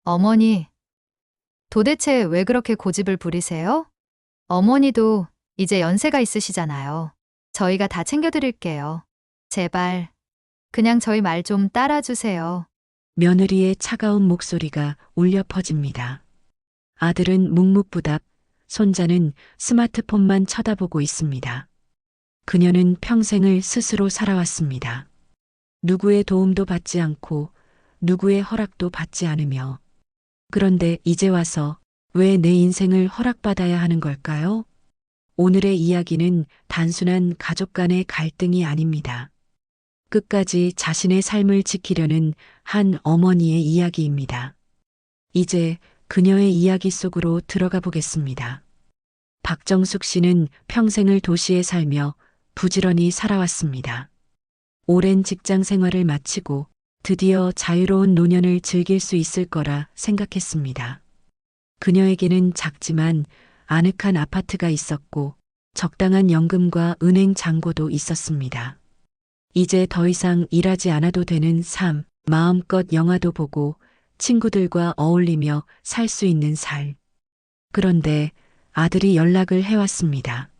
어머니, 도대체 왜 그렇게 고집을 부리세요? 어머니도 이제 연세가 있으시잖아요. 저희가 다 챙겨드릴게요. 제발, 그냥 저희 말 좀 따라주세요. 며느리의 차가운 목소리가 울려 퍼집니다. 아들은 묵묵부답, 손자는 스마트폰만 쳐다보고 있습니다. 그녀는 평생을 스스로 살아왔습니다. 누구의 도움도 받지 않고 누구의 허락도 받지 않으며. 그런데 이제 와서 왜 내 인생을 허락받아야 하는 걸까요? 오늘의 이야기는 단순한 가족 간의 갈등이 아닙니다. 끝까지 자신의 삶을 지키려는 한 어머니의 이야기입니다. 이제 그녀의 이야기 속으로 들어가 보겠습니다. 박정숙 씨는 평생을 도시에 살며 부지런히 살아왔습니다. 오랜 직장 생활을 마치고 드디어 자유로운 노년을 즐길 수 있을 거라 생각했습니다. 그녀에게는 작지만 아늑한 아파트가 있었고 적당한 연금과 은행 잔고도 있었습니다. 이제 더 이상 일하지 않아도 되는 삶, 마음껏 영화도 보고 친구들과 어울리며 살 수 있는 삶. 그런데 아들이 연락을 해왔습니다.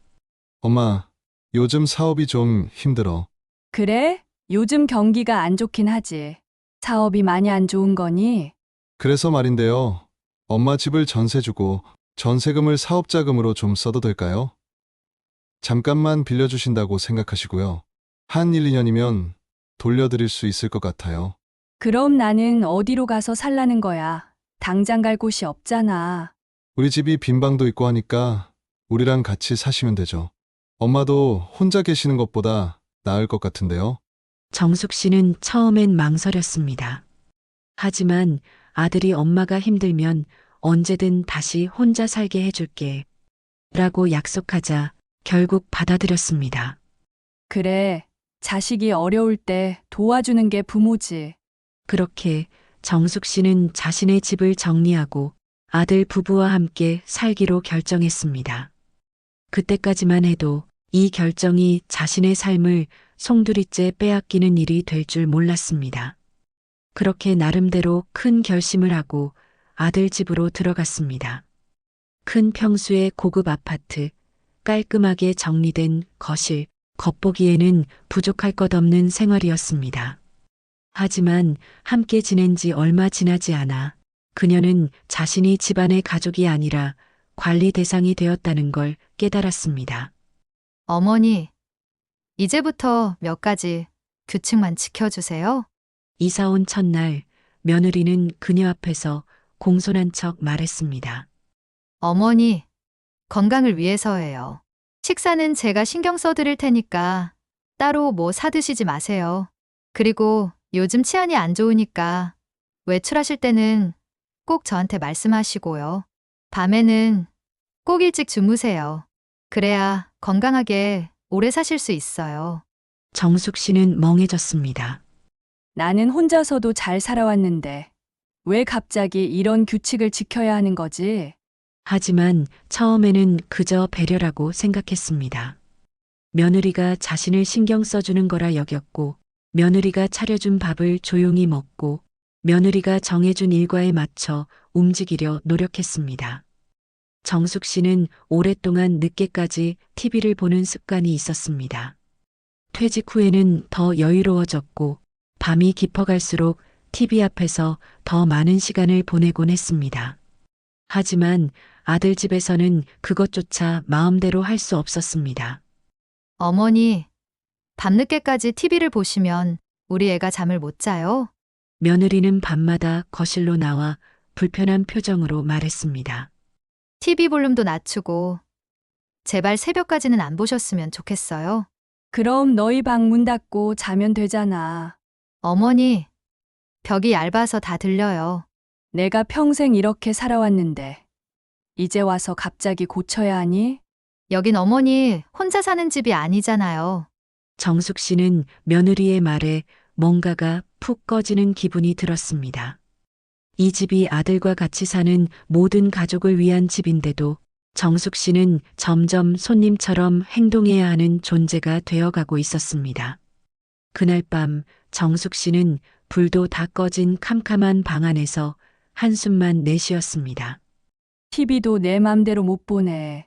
엄마, 요즘 사업이 좀 힘들어. 그래? 요즘 경기가 안 좋긴 하지. 사업이 많이 안 좋은 거니? 그래서 말인데요. 엄마 집을 전세 주고 전세금을 사업자금으로 좀 써도 될까요? 잠깐만 빌려주신다고 생각하시고요. 한 1, 2년이면 돌려드릴 수 있을 것 같아요. 그럼 나는 어디로 가서 살라는 거야? 당장 갈 곳이 없잖아. 우리 집이 빈 방도 있고 하니까 우리랑 같이 사시면 되죠. 엄마도 혼자 계시는 것보다 나을 것 같은데요. 정숙 씨는 처음엔 망설였습니다. 하지만 아들이 엄마가 힘들면 언제든 다시 혼자 살게 해줄게 라고 약속하자 결국 받아들였습니다. 그래, 자식이 어려울 때 도와주는 게 부모지. 그렇게 정숙 씨는 자신의 집을 정리하고 아들 부부와 함께 살기로 결정했습니다. 그때까지만 해도 이 결정이 자신의 삶을 송두리째 빼앗기는 일이 될 줄 몰랐습니다. 그렇게 나름대로 큰 결심을 하고 아들 집으로 들어갔습니다. 큰 평수의 고급 아파트, 깔끔하게 정리된 거실, 겉보기에는 부족할 것 없는 생활이었습니다. 하지만 함께 지낸 지 얼마 지나지 않아 그녀는 자신이 집안의 가족이 아니라 관리 대상이 되었다는 걸 깨달았습니다. 어머니, 이제부터 몇 가지 규칙만 지켜주세요. 이사 온 첫날 며느리는 그녀 앞에서 공손한 척 말했습니다. 어머니, 건강을 위해서예요. 식사는 제가 신경 써드릴 테니까 따로 뭐 사드시지 마세요. 그리고 요즘 치안이 안 좋으니까 외출하실 때는 꼭 저한테 말씀하시고요. 밤에는 꼭 일찍 주무세요. 그래야 건강하게 오래 사실 수 있어요. 정숙 씨는 멍해졌습니다. 나는 혼자서도 잘 살아왔는데 왜 갑자기 이런 규칙을 지켜야 하는 거지? 하지만 처음에는 그저 배려라고 생각했습니다. 며느리가 자신을 신경 써주는 거라 여겼고, 며느리가 차려준 밥을 조용히 먹고, 며느리가 정해준 일과에 맞춰 움직이려 노력했습니다. 정숙 씨는 오랫동안 늦게까지 TV를 보는 습관이 있었습니다. 퇴직 후에는 더 여유로워졌고, 밤이 깊어갈수록 TV 앞에서 더 많은 시간을 보내곤 했습니다. 하지만 아들 집에서는 그것조차 마음대로 할 수 없었습니다. 어머니, 밤늦게까지 TV를 보시면 우리 애가 잠을 못 자요. 며느리는 밤마다 거실로 나와 불편한 표정으로 말했습니다. TV 볼륨도 낮추고 제발 새벽까지는 안 보셨으면 좋겠어요. 그럼 너희 방 문 닫고 자면 되잖아. 어머니, 벽이 얇아서 다 들려요. 내가 평생 이렇게 살아왔는데 이제 와서 갑자기 고쳐야 하니? 여긴 어머니 혼자 사는 집이 아니잖아요. 정숙 씨는 며느리의 말에 뭔가가 푹 꺼지는 기분이 들었습니다. 이 집이 아들과 같이 사는 모든 가족을 위한 집인데도 정숙 씨는 점점 손님처럼 행동해야 하는 존재가 되어가고 있었습니다. 그날 밤 정숙 씨는 불도 다 꺼진 캄캄한 방 안에서 한숨만 내쉬었습니다. TV도 내 맘대로 못 보네.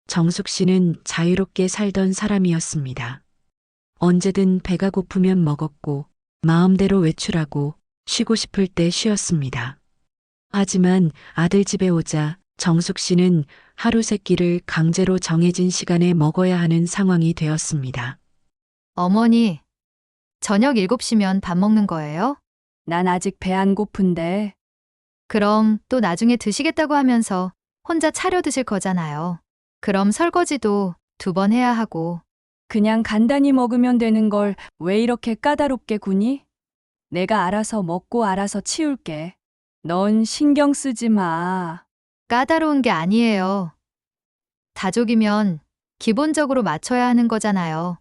정숙 씨는 자유롭게 살던 사람이었습니다. 언제든 배가 고프면 먹었고, 마음대로 외출하고, 쉬고 싶을 때 쉬었습니다. 하지만 아들 집에 오자 정숙 씨는 하루 세 끼를 강제로 정해진 시간에 먹어야 하는 상황이 되었습니다. 어머니, 저녁 7시면 밥 먹는 거예요? 난 아직 배 안 고픈데. 그럼 또 나중에 드시겠다고 하면서 혼자 차려 드실 거잖아요. 그럼 설거지도 2번 해야 하고. 그냥 간단히 먹으면 되는 걸 왜 이렇게 까다롭게 구니? 내가 알아서 먹고 알아서 치울게. 넌 신경 쓰지 마. 까다로운 게 아니에요. 가족이면 기본적으로 맞춰야 하는 거잖아요.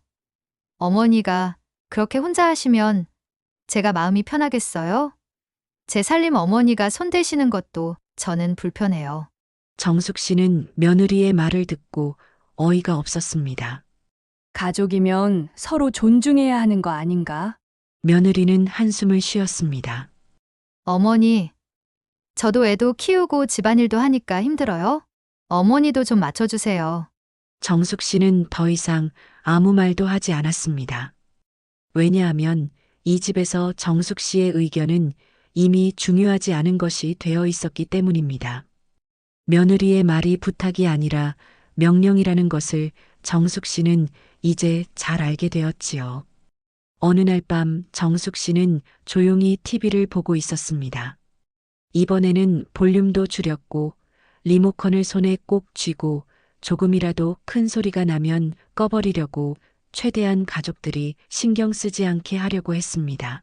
어머니가 그렇게 혼자 하시면 제가 마음이 편하겠어요? 제 살림 어머니가 손대시는 것도 저는 불편해요. 정숙 씨는 며느리의 말을 듣고 어이가 없었습니다. 가족이면 서로 존중해야 하는 거 아닌가? 며느리는 한숨을 쉬었습니다. 어머니, 저도 애도 키우고 집안일도 하니까 힘들어요? 어머니도 좀 맞춰주세요. 정숙 씨는 더 이상 아무 말도 하지 않았습니다. 왜냐하면 이 집에서 정숙 씨의 의견은 이미 중요하지 않은 것이 되어 있었기 때문입니다. 며느리의 말이 부탁이 아니라 명령이라는 것을 정숙 씨는 이제 잘 알게 되었지요. 어느 날 밤 정숙 씨는 조용히 TV를 보고 있었습니다. 이번에는 볼륨도 줄였고 리모컨을 손에 꼭 쥐고 조금이라도 큰 소리가 나면 꺼버리려고 최대한 가족들이 신경 쓰지 않게 하려고 했습니다.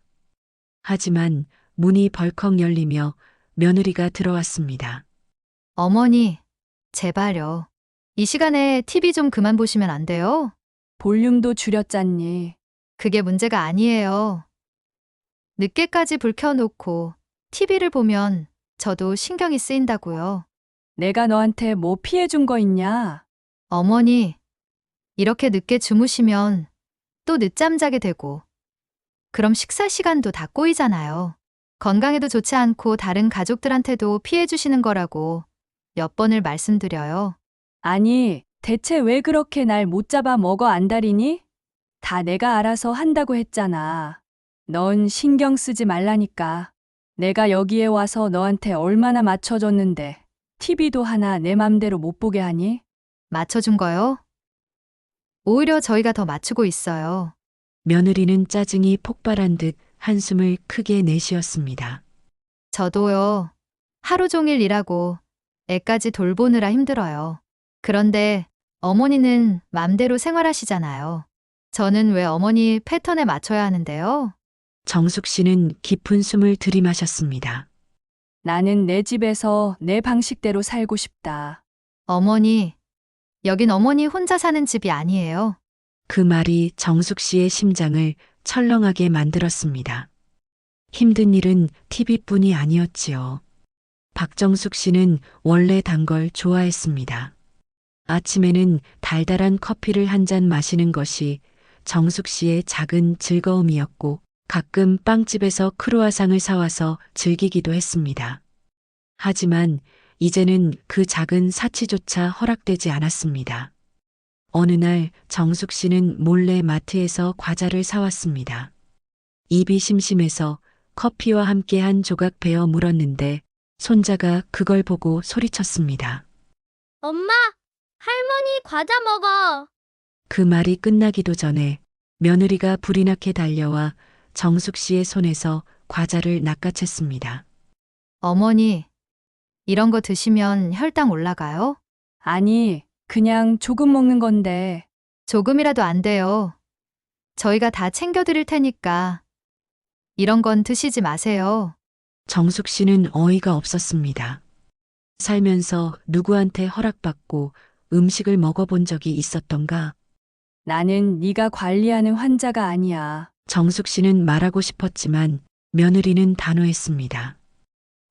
하지만 문이 벌컥 열리며 며느리가 들어왔습니다. 어머니, 제발요. 이 시간에 TV 좀 그만 보시면 안 돼요? 볼륨도 줄였잖니. 그게 문제가 아니에요. 늦게까지 불 켜놓고 TV를 보면 저도 신경이 쓰인다고요. 내가 너한테 뭐 피해 준 거 있냐? 어머니, 이렇게 늦게 주무시면 또 늦잠 자게 되고, 그럼 식사 시간도 다 꼬이잖아요. 건강에도 좋지 않고 다른 가족들한테도 피해 주시는 거라고 몇 번을 말씀드려요. 아니, 대체 왜 그렇게 날 못 잡아 먹어 안달이니? 다 내가 알아서 한다고 했잖아. 넌 신경 쓰지 말라니까. 내가 여기에 와서 너한테 얼마나 맞춰줬는데 TV도 하나 내 맘대로 못 보게 하니? 맞춰준 거요? 오히려 저희가 더 맞추고 있어요. 며느리는 짜증이 폭발한 듯 한숨을 크게 내쉬었습니다. 저도요. 하루 종일 일하고 애까지 돌보느라 힘들어요. 그런데 어머니는 맘대로 생활하시잖아요. 저는 왜 어머니 패턴에 맞춰야 하는데요? 정숙 씨는 깊은 숨을 들이마셨습니다. 나는 내 집에서 내 방식대로 살고 싶다. 어머니, 여긴 어머니 혼자 사는 집이 아니에요. 그 말이 정숙 씨의 심장을 철렁하게 만들었습니다. 힘든 일은 TV뿐이 아니었지요. 박정숙 씨는 원래 단 걸 좋아했습니다. 아침에는 달달한 커피를 한 잔 마시는 것이 정숙 씨의 작은 즐거움이었고 가끔 빵집에서 크루아상을 사와서 즐기기도 했습니다. 하지만 이제는 그 작은 사치조차 허락되지 않았습니다. 어느 날 정숙 씨는 몰래 마트에서 과자를 사왔습니다. 입이 심심해서 커피와 함께 한 조각 베어 물었는데 손자가 그걸 보고 소리쳤습니다. 엄마, 할머니 과자 먹어. 그 말이 끝나기도 전에 며느리가 불이 나게 달려와 정숙 씨의 손에서 과자를 낚아챘습니다. 어머니, 이런 거 드시면 혈당 올라가요? 아니, 그냥 조금 먹는 건데. 조금이라도 안 돼요. 저희가 다 챙겨드릴 테니까 이런 건 드시지 마세요. 정숙 씨는 어이가 없었습니다. 살면서 누구한테 허락받고 음식을 먹어본 적이 있었던가? 나는 네가 관리하는 환자가 아니야. 정숙 씨는 말하고 싶었지만 며느리는 단호했습니다.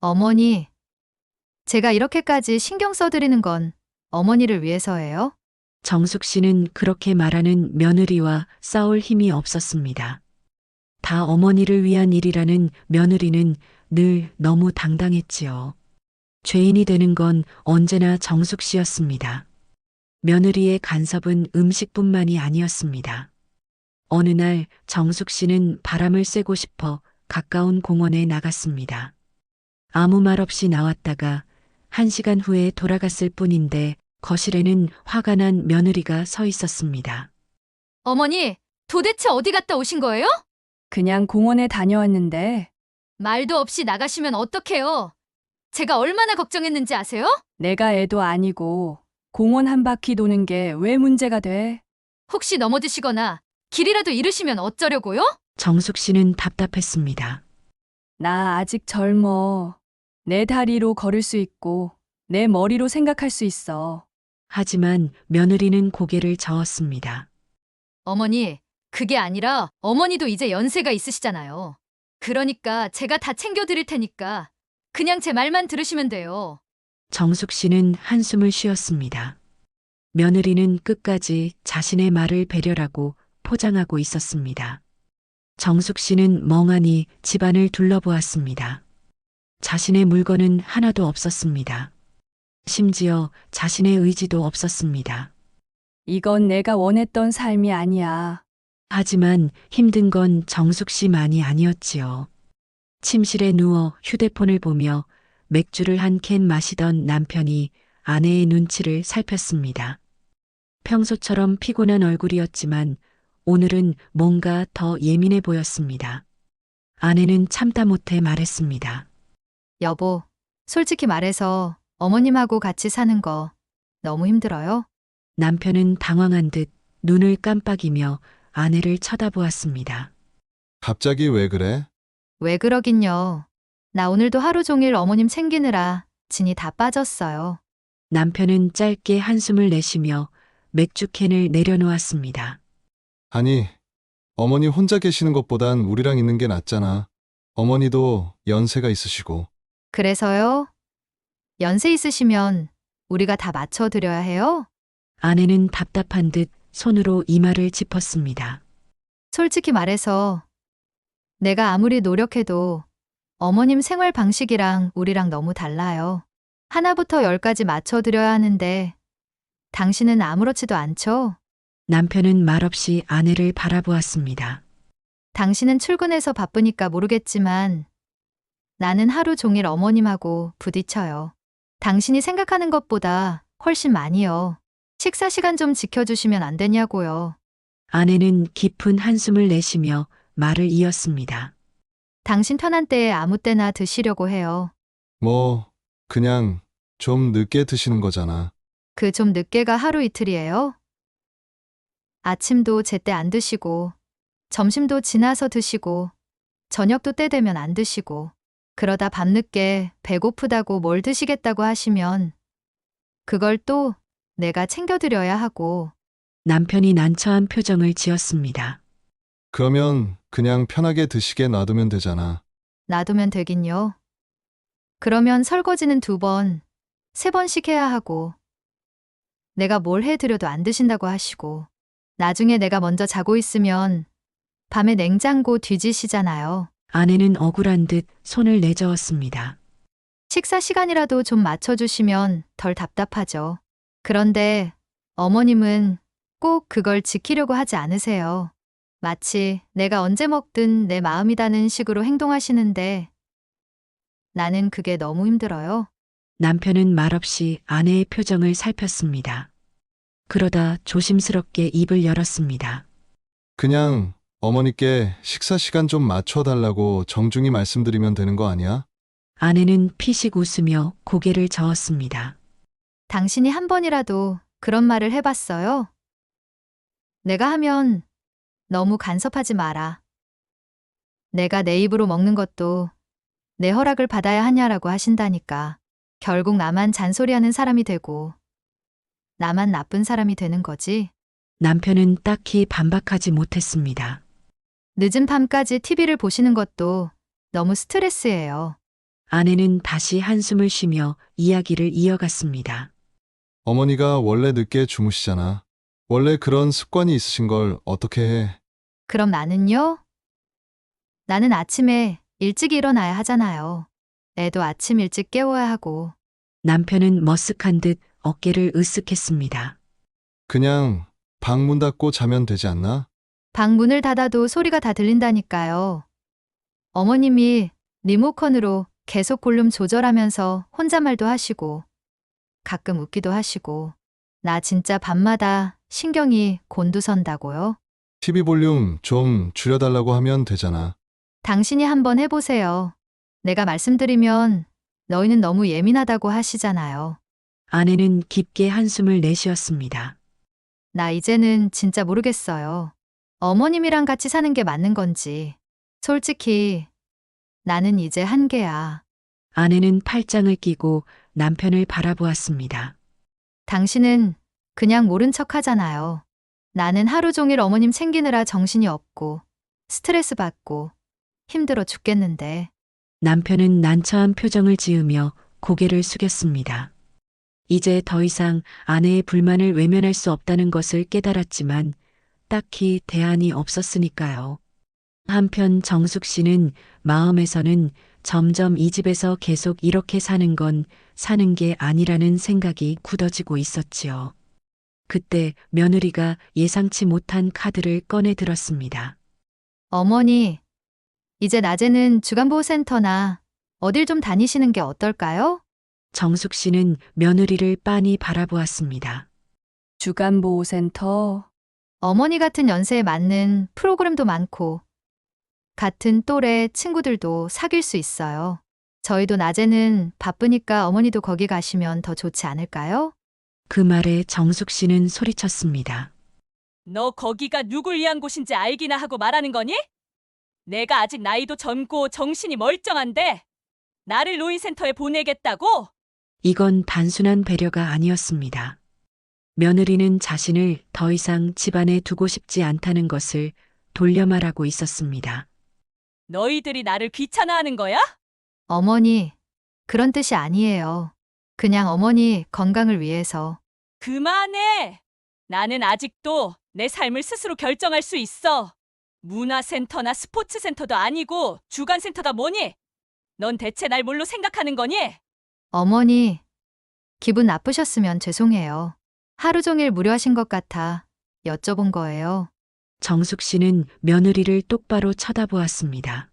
어머니, 제가 이렇게까지 신경 써드리는 건 어머니를 위해서예요? 정숙 씨는 그렇게 말하는 며느리와 싸울 힘이 없었습니다. 다 어머니를 위한 일이라는 며느리는 늘 너무 당당했지요. 죄인이 되는 건 언제나 정숙 씨였습니다. 며느리의 간섭은 음식뿐만이 아니었습니다. 어느 날 정숙 씨는 바람을 쐬고 싶어 가까운 공원에 나갔습니다. 아무 말 없이 나왔다가 1시간 후에 돌아갔을 뿐인데 거실에는 화가 난 며느리가 서 있었습니다. 어머니, 도대체 어디 갔다 오신 거예요? 그냥 공원에 다녀왔는데 말도 없이 나가시면 어떡해요? 제가 얼마나 걱정했는지 아세요? 내가 애도 아니고 공원 한 바퀴 도는 게 왜 문제가 돼? 혹시 넘어지시거나 길이라도 잃으시면 어쩌려고요? 정숙 씨는 답답했습니다. 나 아직 젊어. 내 다리로 걸을 수 있고 내 머리로 생각할 수 있어. 하지만 며느리는 고개를 저었습니다. 어머니, 그게 아니라 어머니도 이제 연세가 있으시잖아요. 그러니까 제가 다 챙겨드릴 테니까 그냥 제 말만 들으시면 돼요. 정숙 씨는 한숨을 쉬었습니다. 며느리는 끝까지 자신의 말을 배려라고 포장하고 있었습니다. 정숙 씨는 멍하니 집안을 둘러보았습니다. 자신의 물건은 하나도 없었습니다. 심지어 자신의 의지도 없었습니다. 이건 내가 원했던 삶이 아니야. 하지만 힘든 건 정숙 씨만이 아니었지요. 침실에 누워 휴대폰을 보며 맥주를 한 캔 마시던 남편이 아내의 눈치를 살폈습니다. 평소처럼 피곤한 얼굴이었지만 오늘은 뭔가 더 예민해 보였습니다. 아내는 참다 못해 말했습니다. 여보, 솔직히 말해서 어머님하고 같이 사는 거 너무 힘들어요? 남편은 당황한 듯 눈을 깜빡이며 아내를 쳐다보았습니다. 갑자기 왜 그래? 왜 그러긴요. 나 오늘도 하루 종일 어머님 챙기느라 진이 다 빠졌어요. 남편은 짧게 한숨을 내쉬며 맥주캔을 내려놓았습니다. 아니, 어머니 혼자 계시는 것보단 우리랑 있는 게 낫잖아. 어머니도 연세가 있으시고. 그래서요? 연세 있으시면 우리가 다 맞춰드려야 해요? 아내는 답답한 듯 손으로 이마를 짚었습니다. 솔직히 말해서 내가 아무리 노력해도 어머님 생활 방식이랑 우리랑 너무 달라요. 하나부터 10까지 맞춰드려야 하는데 당신은 아무렇지도 않죠? 남편은 말없이 아내를 바라보았습니다. 당신은 출근해서 바쁘니까 모르겠지만 나는 하루 종일 어머님하고 부딪혀요. 당신이 생각하는 것보다 훨씬 많이요. 식사 시간 좀 지켜주시면 안 되냐고요. 아내는 깊은 한숨을 내쉬며 말을 이었습니다. 당신 편한 때에 아무 때나 드시려고 해요. 뭐, 그냥 좀 늦게 드시는 거잖아. 그 좀 늦게가 하루 이틀이에요? 아침도 제때 안 드시고, 점심도 지나서 드시고, 저녁도 때 되면 안 드시고, 그러다 밤늦게 배고프다고 뭘 드시겠다고 하시면 그걸 또 내가 챙겨드려야 하고. 남편이 난처한 표정을 지었습니다. 그러면 그냥 편하게 드시게 놔두면 되잖아. 놔두면 되긴요. 그러면 설거지는 2번, 3번씩 해야 하고, 내가 뭘 해드려도 안 드신다고 하시고, 나중에 내가 먼저 자고 있으면 밤에 냉장고 뒤지시잖아요. 아내는 억울한 듯 손을 내저었습니다. 식사 시간이라도 좀 맞춰주시면 덜 답답하죠. 그런데 어머님은 꼭 그걸 지키려고 하지 않으세요. 마치 내가 언제 먹든 내 마음이다는 식으로 행동하시는데 나는 그게 너무 힘들어요. 남편은 말없이 아내의 표정을 살폈습니다. 그러다 조심스럽게 입을 열었습니다. 그냥 어머니께 식사 시간 좀 맞춰달라고 정중히 말씀드리면 되는 거 아니야? 아내는 피식 웃으며 고개를 저었습니다. 당신이 한 번이라도 그런 말을 해봤어요? 내가 하면 너무 간섭하지 마라. 내가 내 입으로 먹는 것도 내 허락을 받아야 하냐라고 하신다니까. 결국 나만 잔소리하는 사람이 되고 나만 나쁜 사람이 되는 거지. 남편은 딱히 반박하지 못했습니다. 늦은 밤까지 TV를 보시는 것도 너무 스트레스예요. 아내는 다시 한숨을 쉬며 이야기를 이어갔습니다. 어머니가 원래 늦게 주무시잖아. 원래 그런 습관이 있으신 걸 어떻게 해? 그럼 나는요? 나는 아침에 일찍 일어나야 하잖아요. 애도 아침 일찍 깨워야 하고. 남편은 머쓱한 듯 어깨를 으쓱했습니다. 그냥 방 문 닫고 자면 되지 않나? 방 문을 닫아도 소리가 다 들린다니까요. 어머님이 리모컨으로 계속 볼륨 조절하면서 혼잣말도 하시고, 가끔 웃기도 하시고, 나 진짜 밤마다 신경이 곤두선다고요. TV 볼륨 좀 줄여달라고 하면 되잖아. 당신이 한번 해보세요. 내가 말씀드리면 너희는 너무 예민하다고 하시잖아요. 아내는 깊게 한숨을 내쉬었습니다. 나 이제는 진짜 모르겠어요. 어머님이랑 같이 사는 게 맞는 건지. 솔직히 나는 이제 한계야. 아내는 팔짱을 끼고 남편을 바라보았습니다. 당신은 그냥 모른 척 하잖아요. 나는 하루 종일 어머님 챙기느라 정신이 없고 스트레스 받고 힘들어 죽겠는데. 남편은 난처한 표정을 지으며 고개를 숙였습니다. 이제 더 이상 아내의 불만을 외면할 수 없다는 것을 깨달았지만 딱히 대안이 없었으니까요. 한편 정숙 씨는 마음에서는 점점 이 집에서 계속 이렇게 사는 건 사는 게 아니라는 생각이 굳어지고 있었지요. 그때 며느리가 예상치 못한 카드를 꺼내 들었습니다. 어머니, 이제 낮에는 주간보호센터나 어딜 좀 다니시는 게 어떨까요? 정숙 씨는 며느리를 빤히 바라보았습니다. 주간보호센터. 어머니 같은 연세에 맞는 프로그램도 많고 같은 또래 친구들도 사귈 수 있어요. 저희도 낮에는 바쁘니까 어머니도 거기 가시면 더 좋지 않을까요? 그 말에 정숙 씨는 소리쳤습니다. 너 거기가 누굴 위한 곳인지 알기나 하고 말하는 거니? 내가 아직 나이도 젊고 정신이 멀쩡한데 나를 노인센터에 보내겠다고? 이건 단순한 배려가 아니었습니다. 며느리는 자신을 더 이상 집안에 두고 싶지 않다는 것을 돌려 말하고 있었습니다. 너희들이 나를 귀찮아하는 거야? 어머니, 그런 뜻이 아니에요. 그냥 어머니 건강을 위해서. 그만해! 나는 아직도 내 삶을 스스로 결정할 수 있어. 문화센터나 스포츠센터도 아니고 주간센터가 뭐니? 넌 대체 날 뭘로 생각하는 거니? 어머니, 기분 나쁘셨으면 죄송해요. 하루 종일 무료하신 것 같아 여쭤본 거예요. 정숙 씨는 며느리를 똑바로 쳐다보았습니다.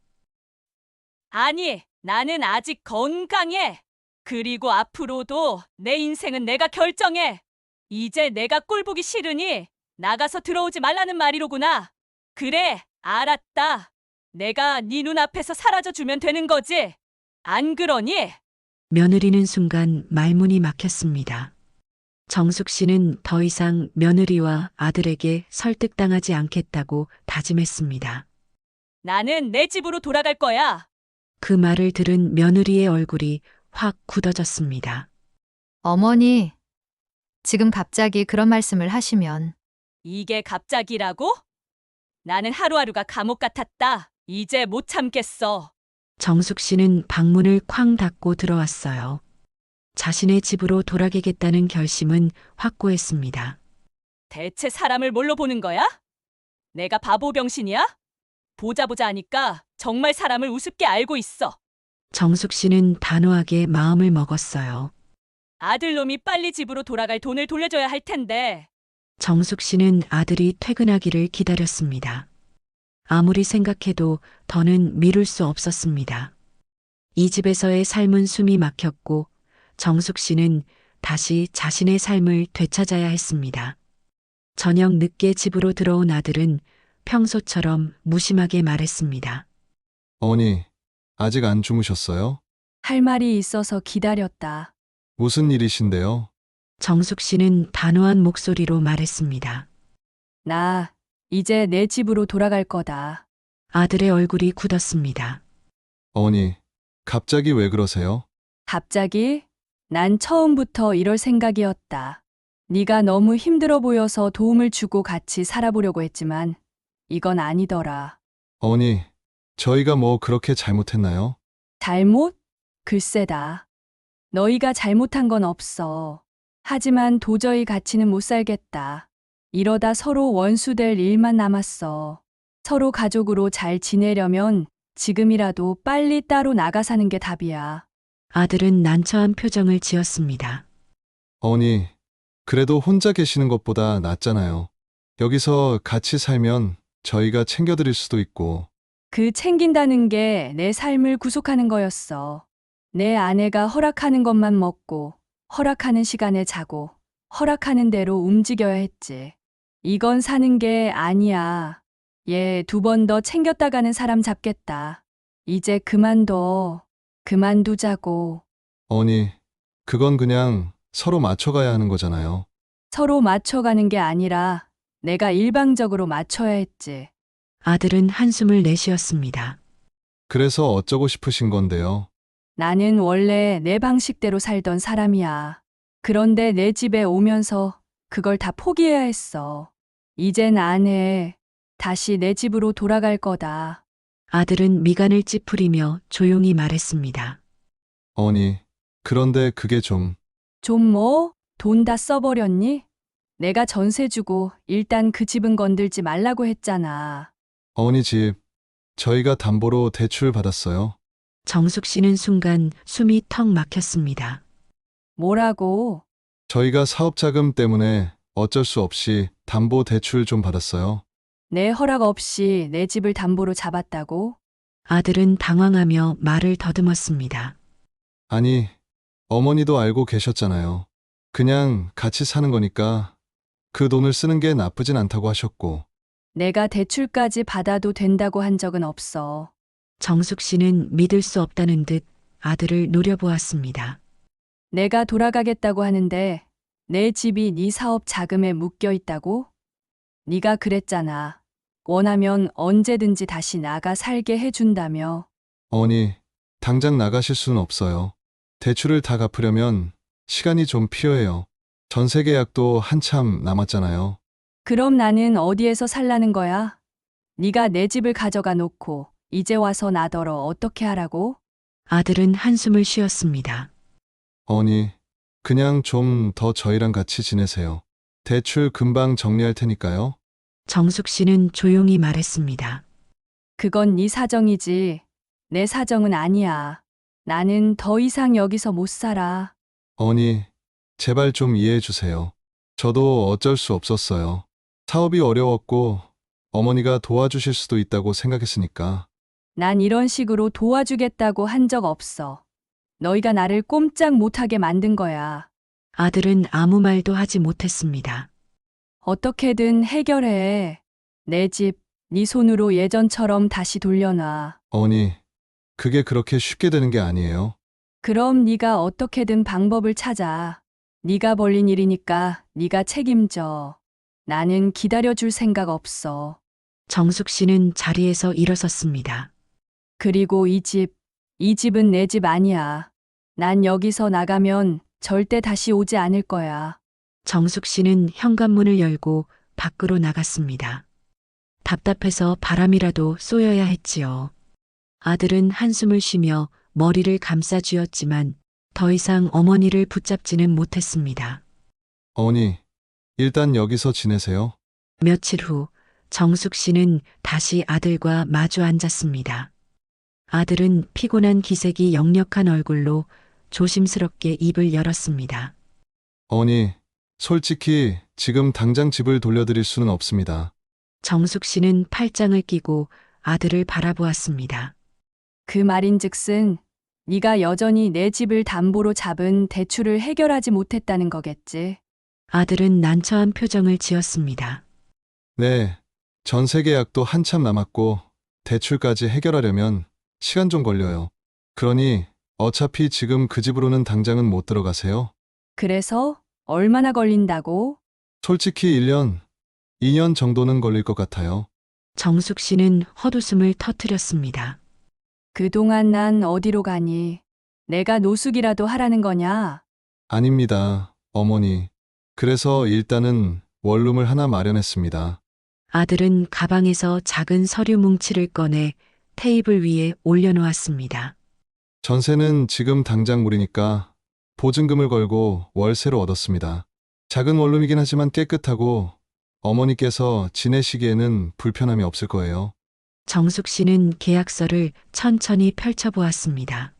아니, 나는 아직 건강해. 그리고 앞으로도 내 인생은 내가 결정해. 이제 내가 꼴 보기 싫으니 나가서 들어오지 말라는 말이로구나. 그래, 알았다. 내가 네 눈앞에서 사라져 주면 되는 거지. 안 그러니? 며느리는 순간 말문이 막혔습니다. 정숙 씨는 더 이상 며느리와 아들에게 설득당하지 않겠다고 다짐했습니다. 나는 내 집으로 돌아갈 거야. 그 말을 들은 며느리의 얼굴이 확 굳어졌습니다. 어머니, 지금 갑자기 그런 말씀을 하시면 이게 갑자기라고? 나는 하루하루가 감옥 같았다. 이제 못 참겠어. 정숙 씨는 방문을 쾅 닫고 들어왔어요. 자신의 집으로 돌아가겠다는 결심은 확고했습니다. 대체 사람을 뭘로 보는 거야? 내가 바보 병신이야? 보자 하니까 정말 사람을 우습게 알고 있어. 정숙 씨는 단호하게 마음을 먹었어요. 아들놈이 빨리 집으로 돌아갈 돈을 돌려줘야 할 텐데. 정숙 씨는 아들이 퇴근하기를 기다렸습니다. 아무리 생각해도 더는 미룰 수 없었습니다. 이 집에서의 삶은 숨이 막혔고 정숙 씨는 다시 자신의 삶을 되찾아야 했습니다. 저녁 늦게 집으로 들어온 아들은 평소처럼 무심하게 말했습니다. 어머니, 아직 안 주무셨어요? 할 말이 있어서 기다렸다. 무슨 일이신데요? 정숙 씨는 단호한 목소리로 말했습니다. 나 이제 내 집으로 돌아갈 거다. 아들의 얼굴이 굳었습니다. 어머니, 갑자기 왜 그러세요? 갑자기? 난 처음부터 이럴 생각이었다. 네가 너무 힘들어 보여서 도움을 주고 같이 살아보려고 했지만 이건 아니더라. 어머니, 저희가 뭐 그렇게 잘못했나요? 잘못? 글쎄다. 너희가 잘못한 건 없어. 하지만 도저히 같이는 못 살겠다. 이러다 서로 원수될 일만 남았어. 서로 가족으로 잘 지내려면 지금이라도 빨리 따로 나가 사는 게 답이야. 아들은 난처한 표정을 지었습니다. 어머니, 그래도 혼자 계시는 것보다 낫잖아요. 여기서 같이 살면 저희가 챙겨드릴 수도 있고, 그 챙긴다는 게 내 삶을 구속하는 거였어. 내 아내가 허락하는 것만 먹고, 허락하는 시간에 자고, 허락하는 대로 움직여야 했지. 이건 사는 게 아니야. 얘 2번 더 챙겼다 가는 사람 잡겠다. 이제 그만둬. 그만두자고. 어머니, 그건 그냥 서로 맞춰가야 하는 거잖아요. 서로 맞춰가는 게 아니라 내가 일방적으로 맞춰야 했지. 아들은 한숨을 내쉬었습니다. 그래서 어쩌고 싶으신 건데요. 나는 원래 내 방식대로 살던 사람이야. 그런데 내 집에 오면서 그걸 다 포기해야 했어. 이젠 안 해. 다시 내 집으로 돌아갈 거다. 아들은 미간을 찌푸리며 조용히 말했습니다. 어머니, 그런데 그게 좀, 좀 뭐? 돈 다 써버렸니? 내가 전세 주고 일단 그 집은 건들지 말라고 했잖아. 어머니 집, 저희가 담보로 대출 받았어요. 정숙 씨는 순간 숨이 턱 막혔습니다. 뭐라고? 저희가 사업 자금 때문에 어쩔 수 없이 담보 대출 좀 받았어요. 내 허락 없이 내 집을 담보로 잡았다고? 아들은 당황하며 말을 더듬었습니다. 아니, 어머니도 알고 계셨잖아요. 그냥 같이 사는 거니까 그 돈을 쓰는 게 나쁘진 않다고 하셨고, 내가 대출까지 받아도 된다고 한 적은 없어. 정숙 씨는 믿을 수 없다는 듯 아들을 노려보았습니다. 내가 돌아가겠다고 하는데 내 집이 네 사업 자금에 묶여 있다고? 네가 그랬잖아. 원하면 언제든지 다시 나가 살게 해준다며. 어머니, 당장 나가실 수는 없어요. 대출을 다 갚으려면 시간이 좀 필요해요. 전세 계약도 한참 남았잖아요. 그럼 나는 어디에서 살라는 거야? 네가 내 집을 가져가 놓고 이제 와서 나더러 어떻게 하라고? 아들은 한숨을 쉬었습니다. 어머니, 그냥 좀 더 저희랑 같이 지내세요. 대출 금방 정리할 테니까요. 정숙 씨는 조용히 말했습니다. 그건 네 사정이지. 내 사정은 아니야. 나는 더 이상 여기서 못 살아. 어머니, 제발 좀 이해해 주세요. 저도 어쩔 수 없었어요. 사업이 어려웠고 어머니가 도와주실 수도 있다고 생각했으니까. 난 이런 식으로 도와주겠다고 한 적 없어. 너희가 나를 꼼짝 못하게 만든 거야. 아들은 아무 말도 하지 못했습니다. 어떻게든 해결해. 내 집, 네 손으로 예전처럼 다시 돌려놔. 어머니, 그게 그렇게 쉽게 되는 게 아니에요. 그럼 네가 어떻게든 방법을 찾아. 네가 벌린 일이니까 네가 책임져. 나는 기다려줄 생각 없어. 정숙 씨는 자리에서 일어섰습니다. 그리고 이 집은 내 집 아니야. 난 여기서 나가면 절대 다시 오지 않을 거야. 정숙 씨는 현관문을 열고 밖으로 나갔습니다. 답답해서 바람이라도 쏘여야 했지요. 아들은 한숨을 쉬며 머리를 감싸 쥐었지만 더 이상 어머니를 붙잡지는 못했습니다. 어머니, 일단 여기서 지내세요. 며칠 후 정숙 씨는 다시 아들과 마주 앉았습니다. 아들은 피곤한 기색이 역력한 얼굴로 조심스럽게 입을 열었습니다. 어머니, 솔직히 지금 당장 집을 돌려드릴 수는 없습니다. 정숙 씨는 팔짱을 끼고 아들을 바라보았습니다. 그 말인즉슨 네가 여전히 내 집을 담보로 잡은 대출을 해결하지 못했다는 거겠지. 아들은 난처한 표정을 지었습니다. 네, 전세 계약도 한참 남았고 대출까지 해결하려면 시간 좀 걸려요. 그러니 어차피 지금 그 집으로는 당장은 못 들어가세요. 그래서 얼마나 걸린다고? 솔직히 1년, 2년 정도는 걸릴 것 같아요. 정숙 씨는 헛웃음을 터뜨렸습니다. 그동안 난 어디로 가니? 내가 노숙이라도 하라는 거냐? 아닙니다, 어머니. 그래서 일단은 원룸을 하나 마련했습니다. 아들은 가방에서 작은 서류 뭉치를 꺼내 테이블 위에 올려놓았습니다. 전세는 지금 당장 무리니까 보증금을 걸고 월세로 얻었습니다. 작은 원룸이긴 하지만 깨끗하고 어머니께서 지내시기에는 불편함이 없을 거예요. 정숙 씨는 계약서를 천천히 펼쳐보았습니다.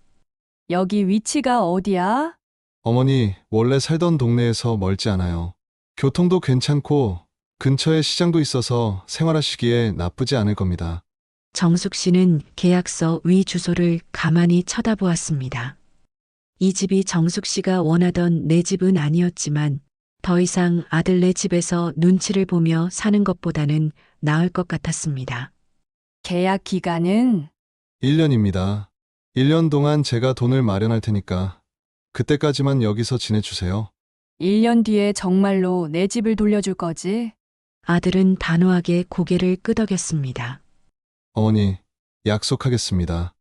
여기 위치가 어디야? 어머니, 원래 살던 동네에서 멀지 않아요. 교통도 괜찮고 근처에 시장도 있어서 생활하시기에 나쁘지 않을 겁니다. 정숙 씨는 계약서 위 주소를 가만히 쳐다보았습니다. 이 집이 정숙 씨가 원하던 내 집은 아니었지만 더 이상 아들네 집에서 눈치를 보며 사는 것보다는 나을 것 같았습니다. 계약 기간은 1년입니다. 1년 동안 제가 돈을 마련할 테니까 그때까지만 여기서 지내주세요. 1년 뒤에 정말로 내 집을 돌려줄 거지? 아들은 단호하게 고개를 끄덕였습니다. 어머니, 약속하겠습니다.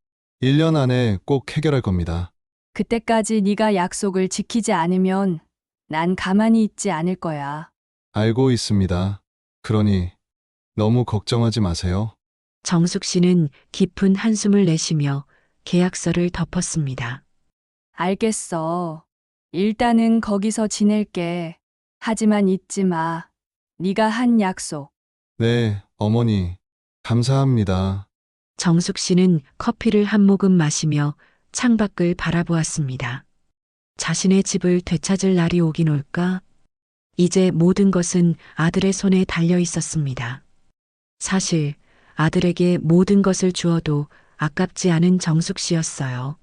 1년 안에 꼭 해결할 겁니다. 그때까지 네가 약속을 지키지 않으면 난 가만히 있지 않을 거야. 알고 있습니다. 그러니 너무 걱정하지 마세요. 정숙 씨는 깊은 한숨을 내쉬며 계약서를 덮었습니다. 알겠어. 일단은 거기서 지낼게. 하지만 잊지 마. 네가 한 약속. 네, 어머니. 감사합니다. 정숙 씨는 커피를 한 모금 마시며 창밖을 바라보았습니다. 자신의 집을 되찾을 날이 오긴 올까? 이제 모든 것은 아들의 손에 달려 있었습니다. 사실 아들에게 모든 것을 주어도 아깝지 않은 정숙 씨였어요.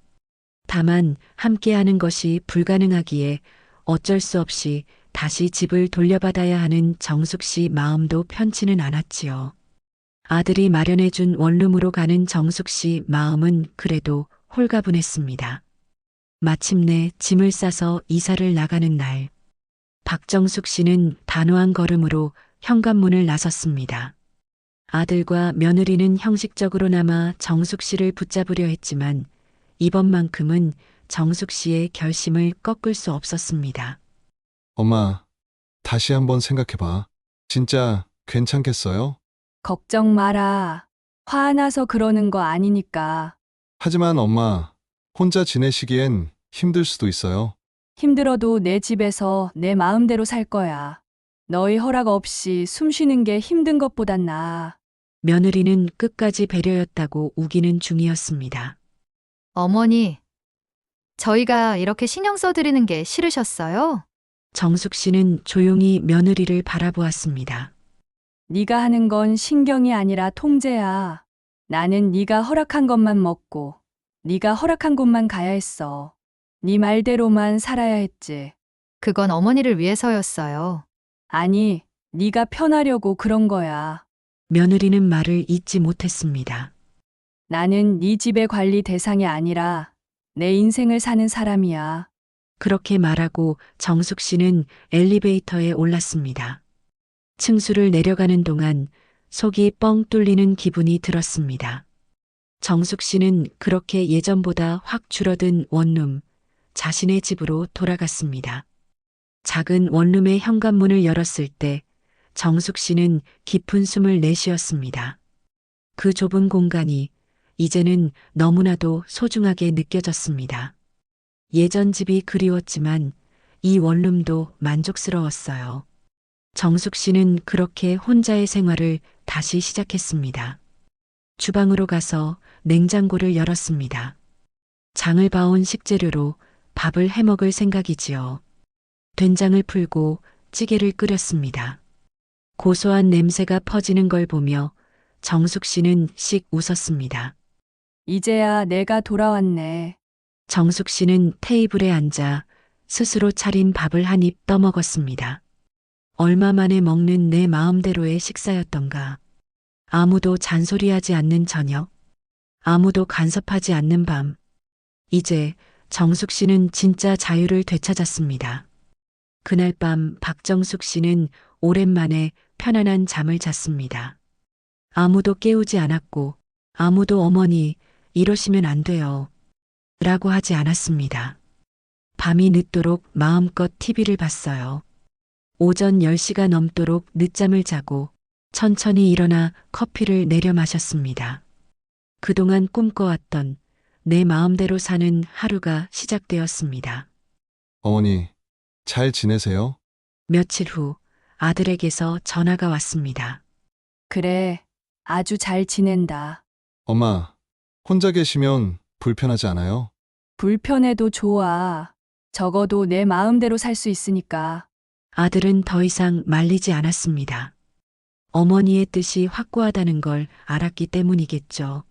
다만 함께하는 것이 불가능하기에 어쩔 수 없이 다시 집을 돌려받아야 하는 정숙 씨 마음도 편치는 않았지요. 아들이 마련해준 원룸으로 가는 정숙 씨 마음은 그래도 홀가분했습니다. 마침내 짐을 싸서 이사를 나가는 날, 박정숙 씨는 단호한 걸음으로 현관문을 나섰습니다. 아들과 며느리는 형식적으로나마 정숙 씨를 붙잡으려 했지만 이번만큼은 정숙 씨의 결심을 꺾을 수 없었습니다. 엄마, 다시 한번 생각해봐. 진짜 괜찮겠어요? 걱정 마라. 화나서 그러는 거 아니니까. 하지만 엄마, 혼자 지내시기엔 힘들 수도 있어요. 힘들어도 내 집에서 내 마음대로 살 거야. 너희 허락 없이 숨 쉬는 게 힘든 것보단 나아. 며느리는 끝까지 배려였다고 우기는 중이었습니다. 어머니, 저희가 이렇게 신경 써드리는 게 싫으셨어요? 정숙 씨는 조용히 며느리를 바라보았습니다. 네가 하는 건 신경이 아니라 통제야. 나는 네가 허락한 것만 먹고 네가 허락한 곳만 가야 했어. 네 말대로만 살아야 했지. 그건 어머니를 위해서였어요. 아니, 네가 편하려고 그런 거야. 며느리는 말을 잇지 못했습니다. 나는 네 집의 관리 대상이 아니라 내 인생을 사는 사람이야. 그렇게 말하고 정숙 씨는 엘리베이터에 올랐습니다. 층수를 내려가는 동안 속이 뻥 뚫리는 기분이 들었습니다. 정숙 씨는 그렇게 예전보다 확 줄어든 원룸, 자신의 집으로 돌아갔습니다. 작은 원룸의 현관문을 열었을 때 정숙 씨는 깊은 숨을 내쉬었습니다. 그 좁은 공간이 이제는 너무나도 소중하게 느껴졌습니다. 예전 집이 그리웠지만 이 원룸도 만족스러웠어요. 정숙 씨는 그렇게 혼자의 생활을 다시 시작했습니다. 주방으로 가서 냉장고를 열었습니다. 장을 봐온 식재료로 밥을 해먹을 생각이지요. 된장을 풀고 찌개를 끓였습니다. 고소한 냄새가 퍼지는 걸 보며 정숙 씨는 씩 웃었습니다. 이제야 내가 돌아왔네. 정숙 씨는 테이블에 앉아 스스로 차린 밥을 한 입 떠먹었습니다. 얼마 만에 먹는 내 마음대로의 식사였던가. 아무도 잔소리하지 않는 저녁, 아무도 간섭하지 않는 밤. 이제 정숙 씨는 진짜 자유를 되찾았습니다. 그날 밤 박정숙 씨는 오랜만에 편안한 잠을 잤습니다. 아무도 깨우지 않았고 아무도 어머니 이러시면 안 돼요. 라고 하지 않았습니다. 밤이 늦도록 마음껏 TV를 봤어요. 오전 10시가 넘도록 늦잠을 자고 천천히 일어나 커피를 내려 마셨습니다. 그동안 꿈꿔왔던 내 마음대로 사는 하루가 시작되었습니다. 어머니, 잘 지내세요? 며칠 후 아들에게서 전화가 왔습니다. 그래, 아주 잘 지낸다. 엄마, 혼자 계시면 불편하지 않아요? 불편해도 좋아. 적어도 내 마음대로 살 수 있으니까. 아들은 더 이상 말리지 않았습니다. 어머니의 뜻이 확고하다는 걸 알았기 때문이겠죠.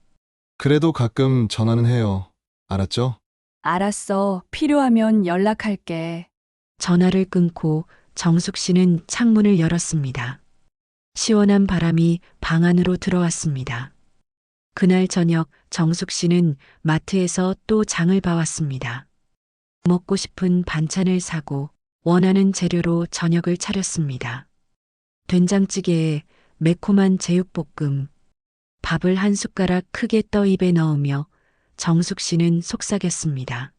그래도 가끔 전화는 해요. 알았죠? 알았어. 필요하면 연락할게. 전화를 끊고 정숙 씨는 창문을 열었습니다. 시원한 바람이 방 안으로 들어왔습니다. 그날 저녁 정숙 씨는 마트에서 또 장을 봐왔습니다. 먹고 싶은 반찬을 사고 원하는 재료로 저녁을 차렸습니다. 된장찌개에 매콤한 제육볶음, 밥을 한 숟가락 크게 떠 입에 넣으며 정숙 씨는 속삭였습니다.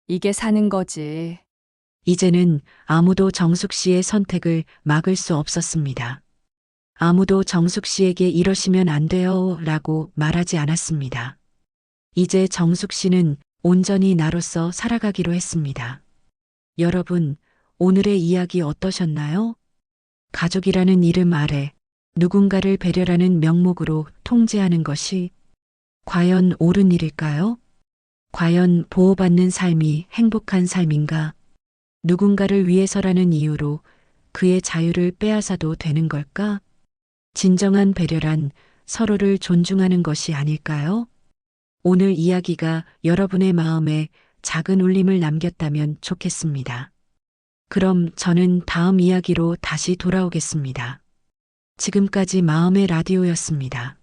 이게 사는 거지. 이제는 아무도 정숙 씨의 선택을 막을 수 없었습니다. 아무도 정숙 씨에게 이러시면 안 돼요 라고 말하지 않았습니다. 이제 정숙 씨는 온전히 나로서 살아가기로 했습니다. 여러분, 오늘의 이야기 어떠셨나요? 가족이라는 이름 아래 누군가를 배려라는 명목으로 통제하는 것이 과연 옳은 일일까요? 과연 보호받는 삶이 행복한 삶인가? 누군가를 위해서라는 이유로 그의 자유를 빼앗아도 되는 걸까? 진정한 배려란 서로를 존중하는 것이 아닐까요? 오늘 이야기가 여러분의 마음에 작은 울림을 남겼다면 좋겠습니다. 그럼 저는 다음 이야기로 다시 돌아오겠습니다. 지금까지 마음의 라디오였습니다.